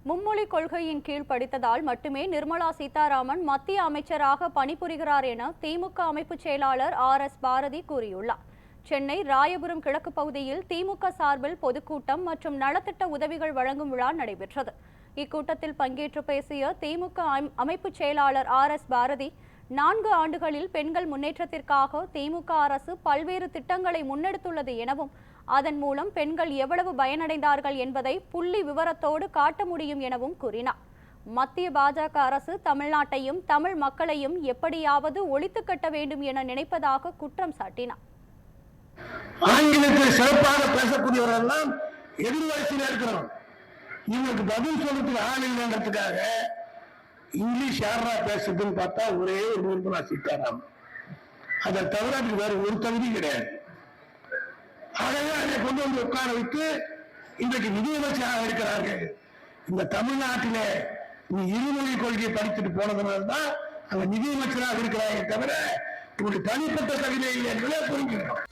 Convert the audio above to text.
மும்மொழி கொள்கையின் கீழ் படித்ததால் மட்டுமே நிர்மலா சீதாராமன் மத்திய அமைச்சராக பணிபுரிகிறார் என திமுக அமைப்பு செயலாளர் RS பாரதி கூறியுள்ளார். சென்னை ராயபுரம் கிழக்கு பகுதியில் திமுக சார்பில் பொதுக்கூட்டம் மற்றும் நலத்திட்ட உதவிகள் வழங்கும் விழா நடைபெற்றது. இக்கூட்டத்தில் பங்கேற்று பேசிய திமுக அமைப்பு செயலாளர் RS பாரதி, 4 ஆண்டுகளில் பெண்கள் முன்னேற்றத்திற்காக திமுக அரசு பல்வேறு திட்டங்களை முன்னெடுத்துள்ளது எனவும், அதன் மூலம் பெண்கள் எவ்வளவு பயனடைந்தார்கள் என்பதை புள்ளி விவரத்தோடு காட்ட முடியும் எனவும் கூறினார். மத்திய பாஜக அரசு தமிழ்நாட்டையும் தமிழ் மக்களையும் எப்படியாவது ஒழித்து கட்ட வேண்டும் என நினைப்பதாக குற்றம் சாட்டினார். ஆங்கிலத்தில் சிறப்பாக பேசக்கூடியவரெல்லாம் எதிர்வரிசையில் இருக்கிறோம். இவங்களுக்கு பதில் சொல்றதுக்கு ஆள் இல்லைன்றதுக்காக இங்கிலீஷ் யாரா பேசுறதுன்னு பார்த்தா ஒரே ஒரு நிர்மலா சீதாராமன். அதை தவிர வேற ஒரு தகுதி கிடையாது. ஆகவே அதை கொண்டு வந்து உட்கார வைத்து இன்றைக்கு நிதியமைச்சராக இருக்கிறார்கள். இந்த தமிழ்நாட்டிலே இருமொழி கொள்கையை படித்துட்டு போனதுனால்தான் அங்க நிதியமைச்சராக இருக்கிறார்கள் தவிர இவருடைய தனிப்பட்ட தகுதி இல்லை என்பதை புரிஞ்சுக்கிறோம்.